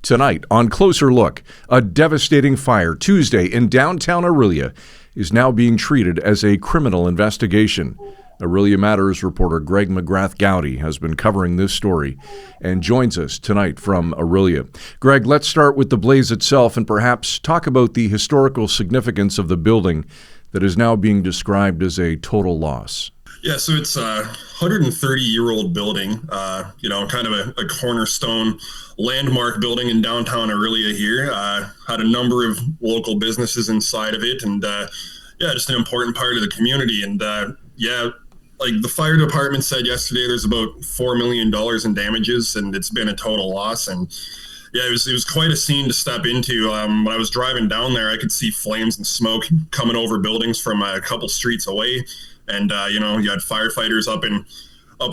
Tonight on Closer Look, a devastating fire Tuesday in downtown Orillia is now being treated as a criminal investigation. Orillia Matters reporter Greg McGrath-Gowdy has been covering this story and joins us tonight from Orillia. Greg, let's start with the blaze itself and perhaps talk about the historical significance of the building that is now being described as a total loss. Yeah, so it's a 130-year-old building, kind of a cornerstone landmark building in downtown Orillia here. Had a number of local businesses inside of it, and just an important part of the community. And like the fire department said yesterday, there's about $4 million in damages, and it's been a total loss. And yeah, it was quite a scene to step into. When I was driving down there, I could see flames and smoke coming over buildings from a couple streets away. And, you had firefighters up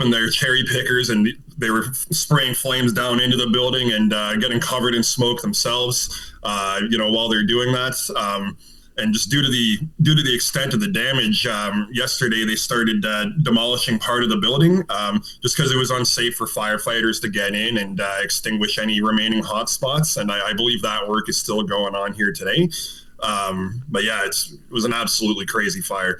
in their cherry pickers, and they were spraying flames down into the building and getting covered in smoke themselves, while they're doing that. And just due to the extent of the damage, yesterday they started demolishing part of the building just because it was unsafe for firefighters to get in and extinguish any remaining hot spots. And I believe that work is still going on here today. It was an absolutely crazy fire.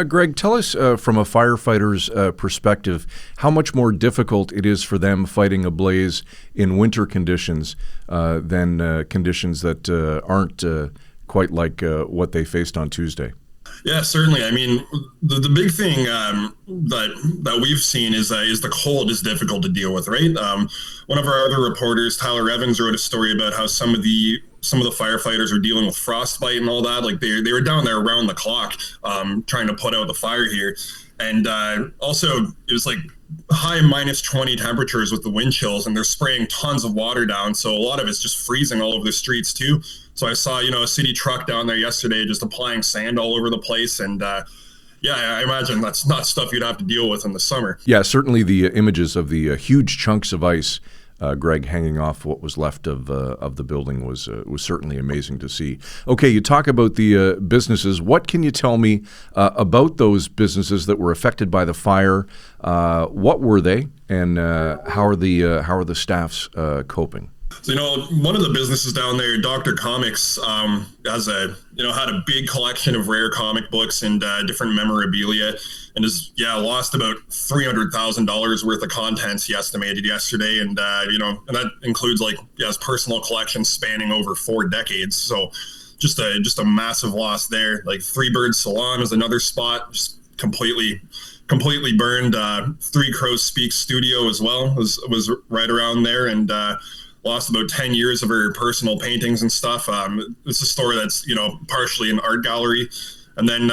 Greg, tell us from a firefighter's perspective how much more difficult it is for them fighting a blaze in winter conditions than conditions that aren't quite like what they faced on Tuesday. Yeah, certainly. I mean, the big thing that we've seen is the cold is difficult to deal with, right? One of our other reporters, Tyler Evans, wrote a story about how some of the firefighters are dealing with frostbite and all that. Like they were down there around the clock trying to put out the fire here. And also it was like high -20 temperatures with the wind chills, and they're spraying tons of water down. So a lot of it's just freezing all over the streets too. So I saw, a city truck down there yesterday just applying sand all over the place. And I imagine that's not stuff you'd have to deal with in the summer. Yeah, certainly the images of the huge chunks of ice, Greg, hanging off what was left of the building was certainly amazing to see. Okay, you talk about the businesses. What can you tell me about those businesses that were affected by the fire? What were they, and how are the staffs coping? So, one of the businesses down there, Dr. Comics, had a big collection of rare comic books and different memorabilia, and lost about $300,000 worth of contents, he estimated yesterday. And, and that includes his personal collection spanning over 4 decades. So just a massive loss there. Like Three Birds Salon was another spot, just completely burned. Three Crows Speak Studio as well was right around there, and lost about 10 years of her personal paintings and stuff. It's a store that's, partially an art gallery. And then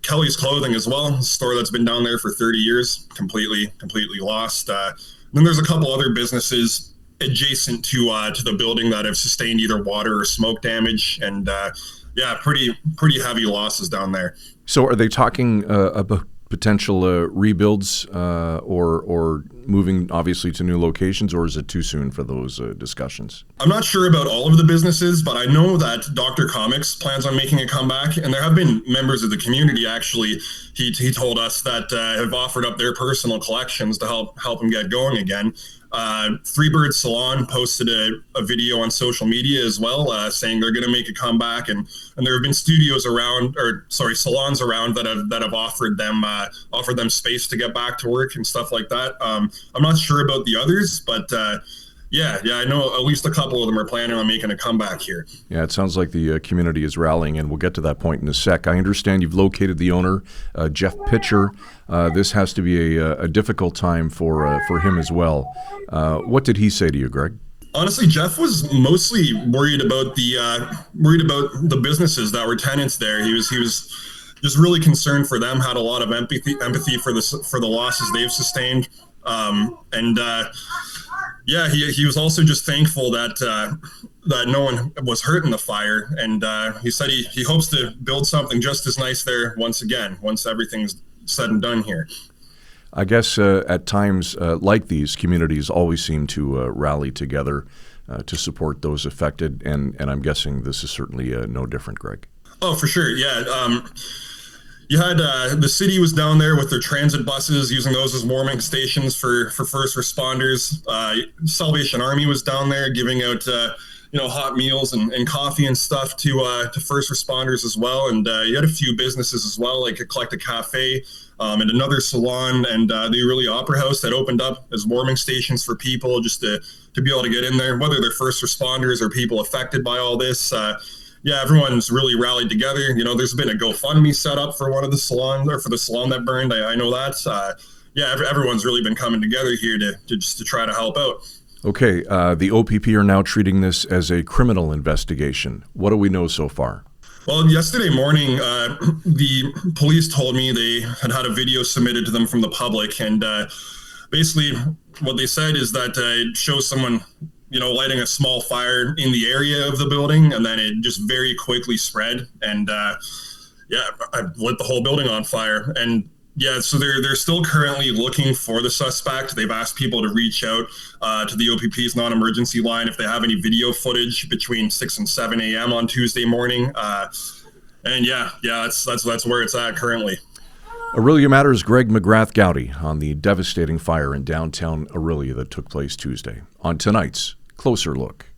Kelly's Clothing as well, a store that's been down there for 30 years, completely lost. Then there's a couple other businesses adjacent to the building that have sustained either water or smoke damage. And pretty heavy losses down there. So are they talking about potential rebuilds or moving obviously to new locations, or is it too soon for those discussions? I'm not sure about all of the businesses, but I know that Dr. Comics plans on making a comeback, and there have been members of the community actually, he told us, that have offered up their personal collections to help him get going again. Three Birds Salon posted a video on social media as well, saying they're going to make a comeback, and there have been salons around that have offered them space to get back to work and stuff like that. I'm not sure about the others, but I know at least a couple of them are planning on making a comeback here. Yeah, it sounds like the community is rallying, and we'll get to that point in a sec. I understand you've located the owner, Jeff Pitcher. This has to be a difficult time for him as well. What did he say to you, Greg? Honestly, Jeff was mostly worried about the businesses that were tenants there. He was just really concerned for them. Had a lot of empathy for the losses they've sustained, he was also just thankful that no one was hurt in the fire. And he said he hopes to build something just as nice there once everything's said and done here. I guess at times like these, communities always seem to rally together to support those affected, and I'm guessing this is certainly no different, Greg. Oh, for sure, yeah. You had the city was down there with their transit buses, using those as warming stations for first responders. Salvation Army was down there giving out hot meals and coffee and stuff to first responders as well. And you had a few businesses as well, like Eclectic Cafe and another salon and the Orillia Opera House that opened up as warming stations for people just to be able to get in there, whether they're first responders or people affected by all this. Everyone's really rallied together. There's been a GoFundMe set up for one of the salons, or for the salon that burned. I know that. Everyone's really been coming together here to try to help out. Okay, the OPP are now treating this as a criminal investigation. What do we know so far? Well, yesterday morning, the police told me they had a video submitted to them from the public, and basically what they said is that it shows someone lighting a small fire in the area of the building, and then it just very quickly spread, and I lit the whole building on fire. And so they're still currently looking for the suspect. They've asked people to reach out to the OPP's non-emergency line if they have any video footage between 6 and 7 a.m. on Tuesday morning. That's where it's at currently. Orillia Matters' Greg McGrath Gowdy on the devastating fire in downtown Orillia that took place Tuesday on tonight's Closer Look.